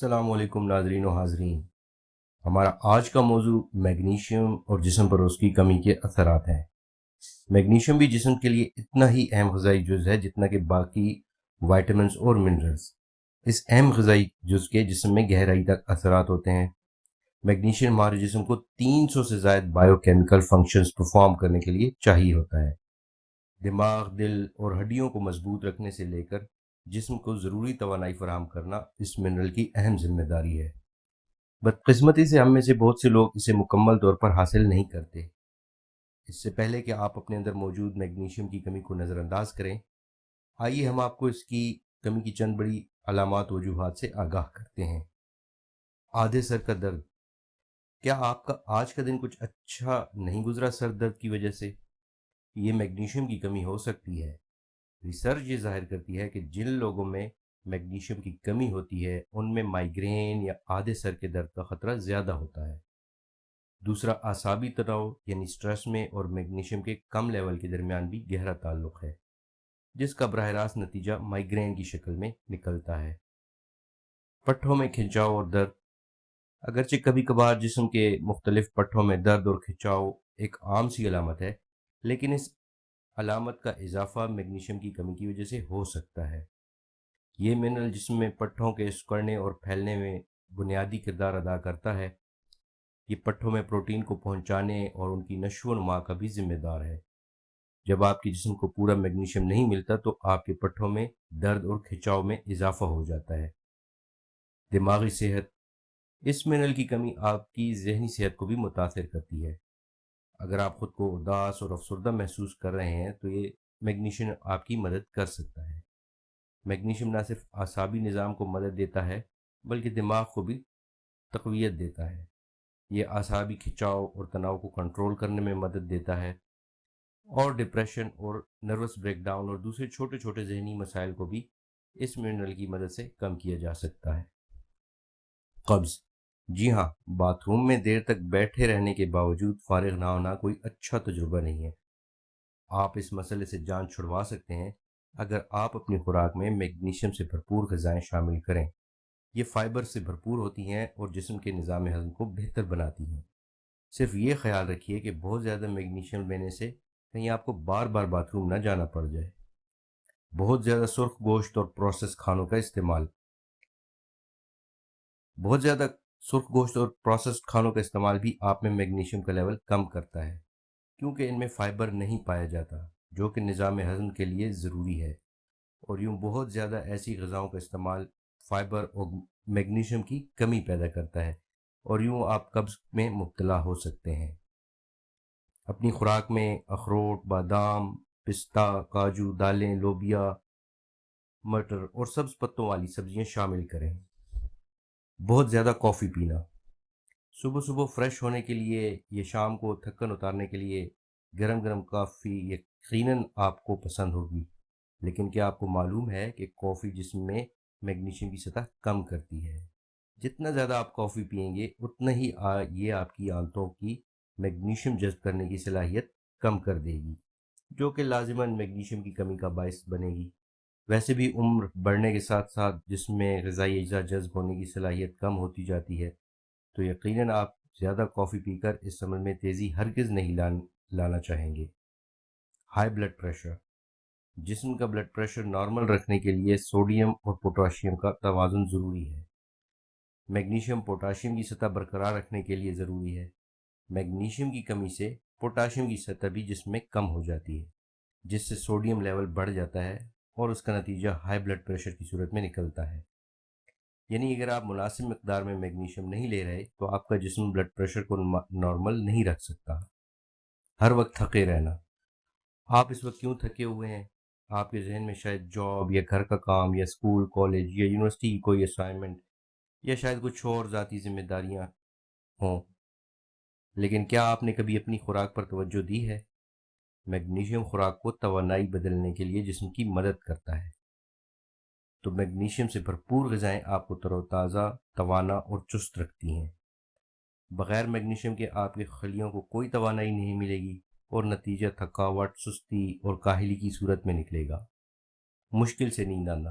السلام علیکم ناظرین و حاضرین. ہمارا آج کا موضوع میگنیشیم اور جسم پر اس کی کمی کے اثرات ہیں. میگنیشیم بھی جسم کے لیے اتنا ہی اہم غذائی جز ہے جتنا کہ باقی وائٹامنس اور منرلز. اس اہم غذائی جز کے جسم میں گہرائی تک اثرات ہوتے ہیں. میگنیشیم ہمارے جسم کو 300 سے زائد بائیو کیمیکل فنکشنز پرفارم کرنے کے لیے چاہیے ہوتا ہے. دماغ، دل اور ہڈیوں کو مضبوط رکھنے سے لے کر جسم کو ضروری توانائی فراہم کرنا اس منرل کی اہم ذمہ داری ہے. بدقسمتی سے ہم میں سے بہت سے لوگ اسے مکمل طور پر حاصل نہیں کرتے. اس سے پہلے کہ آپ اپنے اندر موجود میگنیشیم کی کمی کو نظر انداز کریں، آئیے ہم آپ کو اس کی کمی کی چند بڑی علامات و وجوہات سے آگاہ کرتے ہیں. آدھے سر کا درد. کیا آپ کا آج کا دن کچھ اچھا نہیں گزرا سر درد کی وجہ سے؟ یہ میگنیشیم کی کمی ہو سکتی ہے. ریسرچ یہ ظاہر کرتی ہے کہ جن لوگوں میں میگنیشیم کی کمی ہوتی ہے ان میں مائیگرین یا آدھے سر کے درد کا خطرہ زیادہ ہوتا ہے. دوسرا، اعصابی تناؤ یعنی سٹریس میں اور میگنیشیم کے کم لیول کے درمیان بھی گہرا تعلق ہے، جس کا براہ راست نتیجہ مائیگرین کی شکل میں نکلتا ہے. پٹھوں میں کھنچاؤ اور درد. اگرچہ کبھی کبھار جسم کے مختلف پٹھوں میں درد اور کھنچاؤ ایک عام سی علامت ہے، لیکن اس علامت کا اضافہ میگنیشیم کی کمی کی وجہ سے ہو سکتا ہے. یہ منرل جسم میں پٹھوں کے سکڑنے اور پھیلنے میں بنیادی کردار ادا کرتا ہے. یہ پٹھوں میں پروٹین کو پہنچانے اور ان کی نشو و نما کا بھی ذمہ دار ہے. جب آپ کے جسم کو پورا میگنیشیم نہیں ملتا تو آپ کے پٹھوں میں درد اور کھنچاؤ میں اضافہ ہو جاتا ہے. دماغی صحت. اس منرل کی کمی آپ کی ذہنی صحت کو بھی متاثر کرتی ہے. اگر آپ خود کو اداس اور افسردہ محسوس کر رہے ہیں تو یہ میگنیشیم آپ کی مدد کر سکتا ہے. میگنیشیم نہ صرف اعصابی نظام کو مدد دیتا ہے بلکہ دماغ کو بھی تقویت دیتا ہے. یہ اعصابی کھنچاؤ اور تناؤ کو کنٹرول کرنے میں مدد دیتا ہے اور ڈپریشن اور نروس بریک ڈاؤن اور دوسرے چھوٹے چھوٹے ذہنی مسائل کو بھی اس منرل کی مدد سے کم کیا جا سکتا ہے. قبض. جی ہاں، باتھ روم میں دیر تک بیٹھے رہنے کے باوجود فارغ نہ ہونا کوئی اچھا تجربہ نہیں ہے. آپ اس مسئلے سے جان چھڑوا سکتے ہیں اگر آپ اپنی خوراک میں میگنیشیم سے بھرپور غذائیں شامل کریں. یہ فائبر سے بھرپور ہوتی ہیں اور جسم کے نظام ہضم کو بہتر بناتی ہیں. صرف یہ خیال رکھیے کہ بہت زیادہ میگنیشیم لینے سے کہیں آپ کو بار بار باتھ روم نہ جانا پڑ جائے. بہت زیادہ سرخ گوشت اور پروسیس کھانوں کا استعمال. بہت زیادہ سرخ گوشت اور پروسیسڈ کھانوں کا استعمال بھی آپ میں میگنیشیم کا لیول کم کرتا ہے، کیونکہ ان میں فائبر نہیں پایا جاتا جو کہ نظام ہضم کے لیے ضروری ہے. اور یوں بہت زیادہ ایسی غذاؤں کا استعمال فائبر اور میگنیشیم کی کمی پیدا کرتا ہے اور یوں آپ قبض میں مبتلا ہو سکتے ہیں. اپنی خوراک میں اخروٹ، بادام، پستہ، کاجو، دالیں، لوبیا، مٹر اور سبز پتوں والی سبزیاں شامل کریں. بہت زیادہ کافی پینا. صبح صبح فریش ہونے کے لیے یا شام کو تھکن اتارنے کے لیے گرم گرم کافی یقیناً آپ کو پسند ہوگی، لیکن کیا آپ کو معلوم ہے کہ کافی جسم میں میگنیشیم کی سطح کم کرتی ہے؟ جتنا زیادہ آپ کافی پئیں گے اتنا ہی یہ آپ کی آنتوں کی میگنیشیم جذب کرنے کی صلاحیت کم کر دے گی، جو کہ لازماً میگنیشیم کی کمی کا باعث بنے گی. ویسے بھی عمر بڑھنے کے ساتھ ساتھ جسم میں غذائی اجزاء جذب ہونے کی صلاحیت کم ہوتی جاتی ہے، تو یقیناً آپ زیادہ کافی پی کر اس عمل میں تیزی ہرگز نہیں لانا چاہیں گے. High blood pressure. جسم کا بلڈ پریشر نارمل رکھنے کے لیے سوڈیم اور پوٹاشیم کا توازن ضروری ہے. میگنیشیم پوٹاشیم کی سطح برقرار رکھنے کے لیے ضروری ہے. میگنیشیم کی کمی سے پوٹاشیم کی سطح بھی جسم میں کم ہو جاتی ہے، جس سے سوڈیم لیول بڑھ جاتا ہے اور اس کا نتیجہ ہائی بلڈ پریشر کی صورت میں نکلتا ہے. یعنی اگر آپ مناسب مقدار میں میگنیشیم نہیں لے رہے تو آپ کا جسم بلڈ پریشر کو نارمل نہیں رکھ سکتا. ہر وقت تھکے رہنا. آپ اس وقت کیوں تھکے ہوئے ہیں؟ آپ کے ذہن میں شاید جاب یا گھر کا کام یا اسکول، کالج یا یونیورسٹی کی کوئی اسائنمنٹ یا شاید کچھ اور ذاتی ذمہ داریاں ہوں، لیکن کیا آپ نے کبھی اپنی خوراک پر توجہ دی ہے؟ میگنیشیم خوراک کو توانائی بدلنے کے لیے جسم کی مدد کرتا ہے، تو میگنیشیم سے بھرپور غذائیں آپ کو تر و تازہ، توانا اور چست رکھتی ہیں. بغیر میگنیشیم کے آپ کے خلیوں کو کوئی توانائی نہیں ملے گی اور نتیجہ تھکاوٹ، سستی اور کاہلی کی صورت میں نکلے گا. مشکل سے نیند آنا.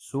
100